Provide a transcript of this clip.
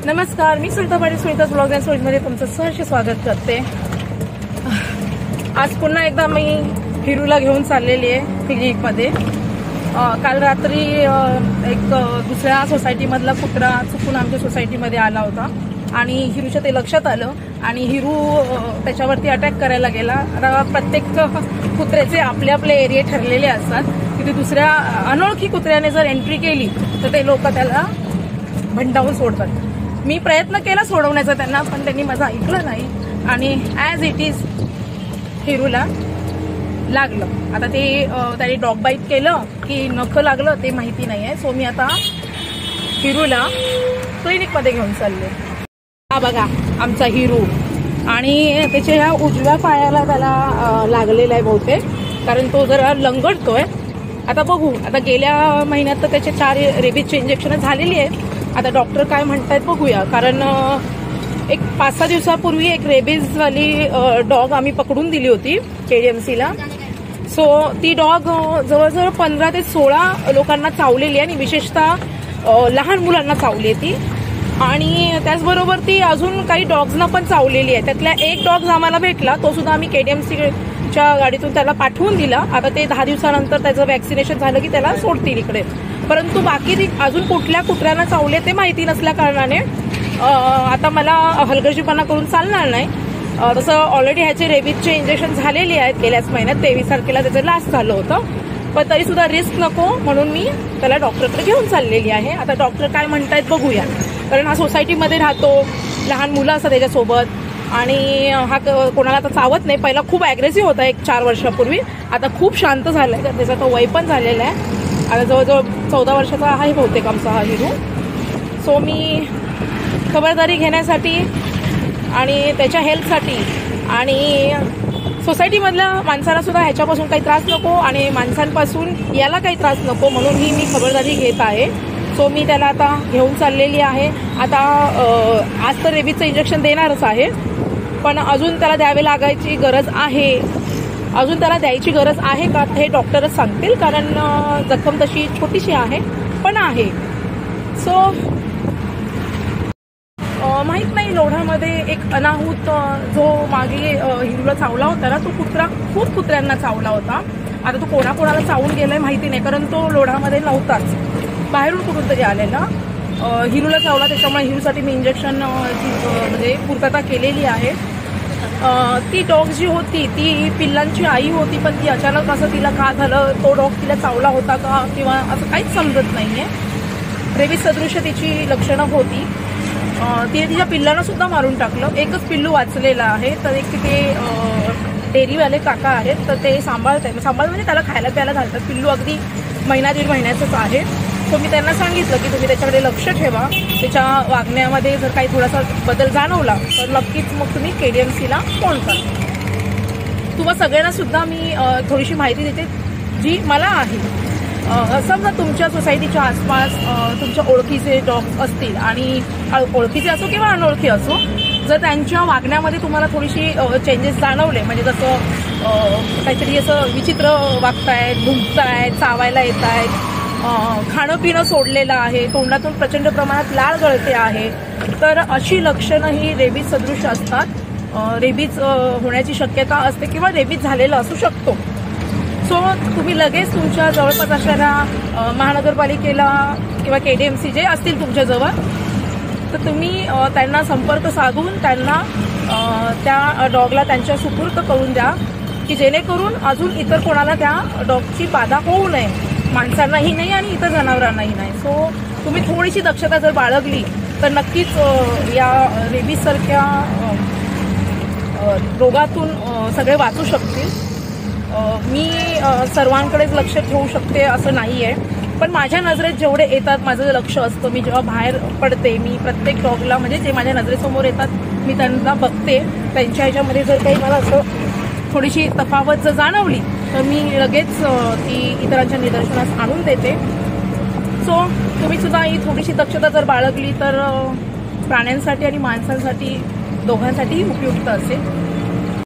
नमस्कार, मी Sunita Patil, Sunita blog and स्टोरीजमध्ये तुमचं सहर्ष स्वागत करते। आज पुन्हा एकदा मी हिरूला घेऊन चाललेली आहे पिकनिकमध्ये। काल रात्री एक दुसऱ्या सोसायटीमधला कुत्रा चुकून आमच्या सोसायटीमध्ये आला होता आणि हिरूच्या ते लक्षात आलं आणि हिरू त्याच्यावरती अटॅक करायला गेला। आता प्रत्येक कुत्र्याचे आपले आपले एरिया ठरलेले असतात, तिथे दुसऱ्या अनोळखी कुत्र्याने जर एंट्री केली तर ते लोक त्याला भंडावून सोडतात। मी प्रयत्न केला सोडवण्याचा त्यांना, पण त्यांनी माझं ऐकलं नाही आणि ॲज इट इज हिरूला लागलं। आता ते त्याने डॉग बाईट केलं की नखं लागलं ते माहिती नाही आहे। सो मी आता हिरूला क्लिनिकमध्ये घेऊन चालले। हा बघा आमचा हिरू, आणि त्याच्या ह्या उजव्या पायाला त्याला लागलेला आहे बहुतेक, कारण तो जरा लंगडतोय। आता बघू, आता गेल्या महिन्यात तर त्याचे 4 रेबीजचे इंजेक्शन झालेली आहेत। आता डॉक्टर काय म्हणतायत बघूया, कारण एक 5-6 दिवसापूर्वी एक रेबीजवाली डॉग आम्ही पकडून दिली होती KDMCला। सो ती डॉग जवळजवळ 15 ते 16 लोकांना चावलेली आहे आणि विशेषतः लहान मुलांना चावली आहे ती, आणि त्याचबरोबर ती अजून काही डॉग्सना पण चावलेली आहे। त्यातला एक डॉग आम्हाला भेटला, तो सुद्धा आम्ही KDMCच्या गाडीतून त्याला पाठवून दिला। आता ते 10 दिवसानंतर त्याचं वॅक्सिनेशन झालं की त्याला सोडतील इकडे, परंतु बाकी अजून कुठल्या कुत्र्यांना चावले ते माहिती नसल्या कारणाने आता मला हलगर्जीपणा करून चालणार नाही। तसं ऑलरेडी ह्याचे रेबीजचे इंजेक्शन झालेले आहेत, गेल्याच महिन्यात 23 तारखेला त्याचं लास्ट झालं होतं, पण तरी सुद्धा रिस्क नको म्हणून मी त्याला डॉक्टरकडे घेऊन चाललेली आहे। आता डॉक्टर काय म्हणतायत बघूया, कारण हा सोसायटीमध्ये राहतो, लहान मुलं असतात त्याच्यासोबत आणि हा कोणाला आता चावत नाही। पहिला खूप ॲग्रेसिव्ह होता 4 वर्षापूर्वी, आता खूप शांत झालाय, त्याचा तो वय पण झालेला आहे। आता जवळजवळ 14 वर्षाचा आहे बहुतेक आमचा हा हिरू। सो मी खबरदारी घेण्यासाठी आणि त्याच्या हेल्थसाठी आणि सोसायटीमधल्या माणसाला सुद्धा ह्याच्यापासून काही त्रास नको आणि माणसांपासून याला काही त्रास नको म्हणून ही मी खबरदारी घेत आहे। सो मी त्याला आता घेऊन चाललेली आहे। आता आज तर रेबीजचं इंजेक्शन देणारच आहे, पण अजून त्याला द्यावे लागायची गरज आहे। अजून त्याला द्यायची गरज आहे का हे डॉक्टरच सांगतील, कारण जखम तशी छोटीशी आहे पण आहे। सो माहित नाही, लोढामध्ये एक अनाहूत जो मागे हिरूला चावला होता ना, तो कुत्रा खूप कुत्र्यांना चावला होता। आता तो कोणाकोणाला चावून गेलाय माहिती नाही, कारण तो लोढामध्ये नव्हताच, बाहेरून कुठून तरी आलेला हिरूला चावला। त्याच्यामुळे हिरूसाठी मी इंजेक्शन म्हणजे पूर्तता केलेली आहे। ती डॉग जी होती ती पिल्लांची आई होती, पण ती अचानक असं तिला का झालं, तो डॉग तिला चावला होता का किंवा असं काहीच समजत नाहीये। रेबीज सदृश्य तिची लक्षणं होती। तिने तिच्या पिल्लांना सुद्धा मारून टाकलं। एकच पिल्लू वाचलेलं आहे, तर एक तिथे डेअरीवाले काका आहेत, तर ते सांभाळतात म्हणजे त्याला खायला प्यायला घालतात। पिल्लू अगदी 1-1.5 महिन्याचंच आहे। सो मी त्यांना सांगितलं की तुम्ही त्याच्याकडे लक्ष ठेवा, त्याच्या वागण्यामध्ये जर काही थोडासा बदल जाणवला तर नक्कीच मग तुम्ही KDMCला फोन करा। तुम्हा सगळ्यांना सुद्धा मी थोडीशी माहिती देते जी मला आहे। समजा तुमच्या सोसायटीच्या आसपास तुमच्या ओळखीचे डॉग असतील, आणि ओळखीचे असो किंवा अनोळखी असो, जर त्यांच्या वागण्यामध्ये तुम्हाला थोडीशी चेंजेस जाणवले, म्हणजे जसं काहीतरी असं विचित्र वागतायत, भुंकतायत, चावायला येत आहेत, खाणं पिणं सोडलेलं आहे, तोंडातून प्रचंड प्रमाणात लाळ गळते आहे, तर अशी लक्षणं ही रेबीज सदृश असतात। रेबीज होण्याची शक्यता असते किंवा रेबीज झालेला असू शकतो। सो तुम्ही लगेच तुमच्या जवळपास असणाऱ्या महानगरपालिकेला किंवा KDMC जे असतील तुमच्याजवळ, तर तुम्ही त्यांना संपर्क साधून त्यांना त्या डॉगला त्यांच्या सुपूर्द करून द्या, की जेणेकरून अजून इतर कोणाला त्या डॉगची बाधा होऊ नये, माणसांनाही नाही आणि इतर जनावरांनाही नाही। सो तुम्ही थोडीशी दक्षता जर बाळगली तर नक्कीच या रेबीजसारख्या रोगातून सगळे वाचू शकतील। मी सर्वांकडेच लक्ष ठेवू शकते असं नाही आहे, पण माझ्या नजरेत जेवढे येतात माझं लक्ष असतं। मी जेव्हा बाहेर पडते, मी प्रत्येक डॉगला म्हणजे जे माझ्या नजरेसमोर येतात मी त्यांना बघते, त्यांच्या ह्याच्यामध्ये जर काही मला असं थोडीशी तफावत जर जाणवली तर मी लगेच ती इतरांच्या निदर्शनास आणून देते। सो तुम्ही सुद्धा ही थोडीशी दक्षता जर बाळगली तर प्राण्यांसाठी आणि माणसांसाठी दोघांसाठीही उपयुक्त असेल।